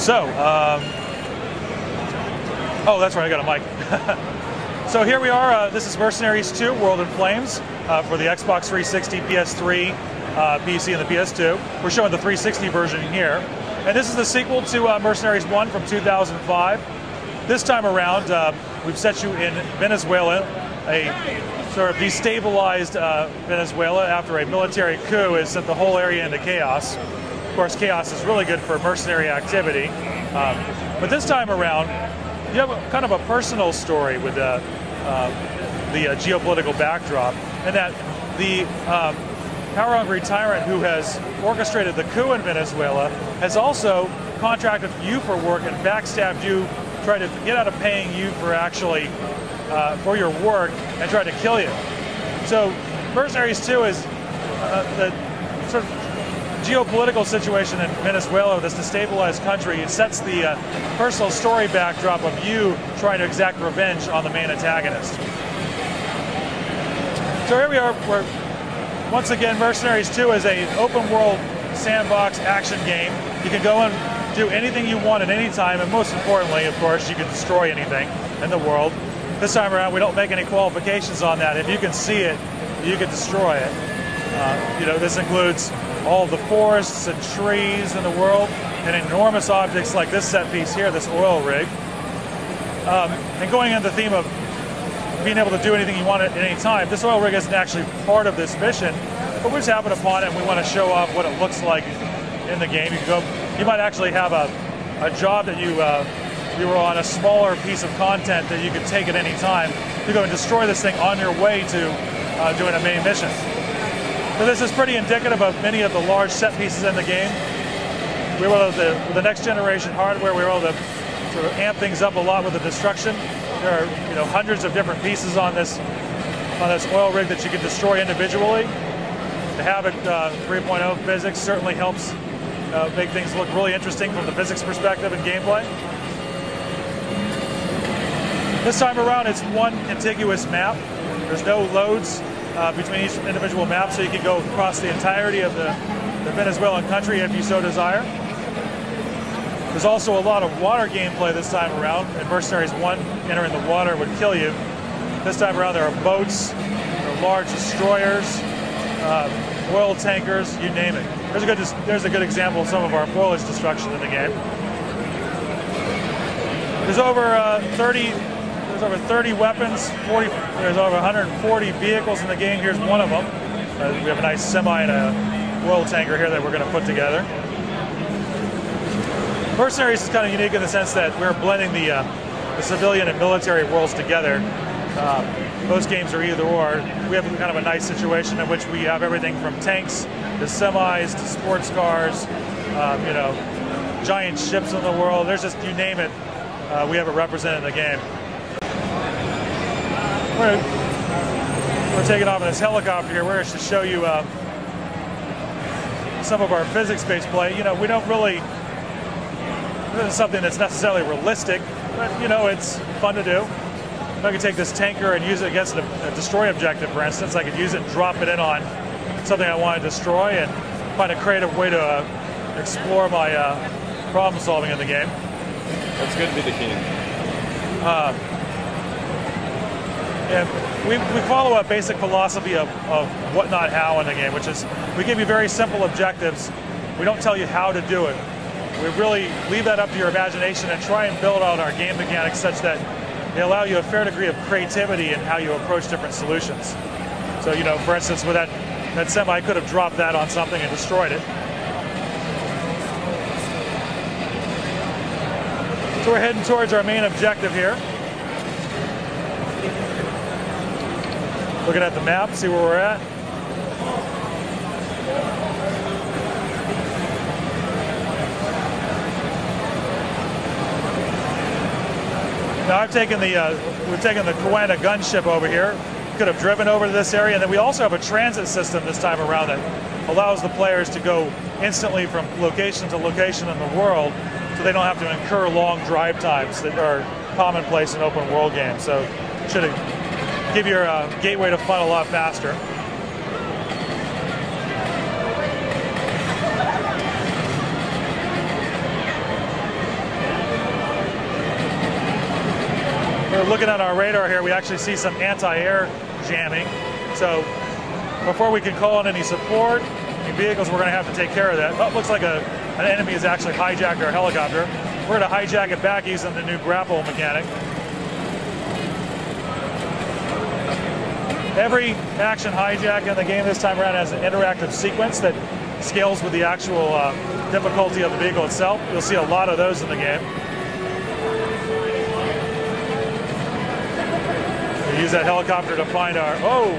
So, oh, that's right, I got a mic. So here we are, this is Mercenaries 2, World in Flames, for the Xbox 360, PS3, PC, and the PS2. We're showing the 360 version here. And this is the sequel to Mercenaries 1 from 2005. This time around, we've set you in Venezuela, a sort of destabilized Venezuela after a military coup has sent the whole area into chaos. Of course, chaos is really good for mercenary activity. But this time around, you have kind of a personal story with the geopolitical backdrop, and that the power-hungry tyrant who has orchestrated the coup in Venezuela has also contracted you for work and backstabbed you, tried to get out of paying you for actually for your work, and tried to kill you. So Mercenaries 2 is the sort of geopolitical situation in Venezuela, this destabilized country. It sets the personal story backdrop of you trying to exact revenge on the main antagonist. So here we are. We're once again, Mercenaries 2 is an open world sandbox action game. You can go and do anything you want at any time, and most importantly, of course, you can destroy anything in the world. This time around, we don't make any qualifications on that. If you can see it, you can destroy it. You know, this includes all the forests and trees in the world, and enormous objects like this set piece here, this oil rig. And going into the theme of being able to do anything you want at any time, this oil rig isn't actually part of this mission, but we just happened upon it and we want to show off what it looks like in the game. You might actually have a job that you were on, a smaller piece of content that you could take at any time to go and destroy this thing on your way to doing a main mission. So this is pretty indicative of many of the large set pieces in the game. We were able to, with the next generation hardware, we were able to sort of amp things up a lot with the destruction. There are hundreds of different pieces on this oil rig that you can destroy individually. The Havoc 3.0 physics certainly helps make things look really interesting from the physics perspective and gameplay. This time around, it's one contiguous map. There's no loads between each individual map, so you can go across the entirety of the Venezuelan country if you so desire. There's also a lot of water gameplay this time around. In Mercenaries 1, entering the water would kill you. This time around, there are boats, there are large destroyers, oil tankers, you name it. There's a good example of some of our foliage destruction in the game. There's over 30 weapons, there's over 140 vehicles in the game. Here's one of them. We have a nice semi and a oil tanker here that we're going to put together. Mercenaries is kind of unique in the sense that we're blending the civilian and military worlds together. Most games are either or. We have kind of a nice situation in which we have everything from tanks to semis to sports cars, giant ships in the world. There's just, you name it, we have it represented in the game. We're taking off in this helicopter here. We're going to show you some of our physics-based play. We don't really, this isn't something that's necessarily realistic, but it's fun to do. I could take this tanker and use it against a destroy objective, for instance. I could use it and drop it in on something I want to destroy and find a creative way to explore my problem solving in the game. That's good to be the king. And we follow a basic philosophy of what, not, how in the game, which is we give you very simple objectives. We don't tell you how to do it. We really leave that up to your imagination and try and build out our game mechanics such that they allow you a fair degree of creativity in how you approach different solutions. So, for instance, with that semi, I could have dropped that on something and destroyed it. So we're heading towards our main objective here. Looking at the map, see where we're at. Now we've taken the Coanda gunship over here. Could have driven over to this area, and then we also have a transit system this time around that allows the players to go instantly from location to location in the world, so they don't have to incur long drive times that are commonplace in open world games. So it should give your gateway to fun a lot faster. So looking at our radar here, we actually see some anti-air jamming. So before we can call in any support, any vehicles, we're going to have to take care of that. Oh, looks like an enemy has actually hijacked our helicopter. We're going to hijack it back using the new grapple mechanic. Every action hijack in the game this time around has an interactive sequence that scales with the actual difficulty of the vehicle itself. You'll see a lot of those in the game. We use that helicopter to find our... Oh!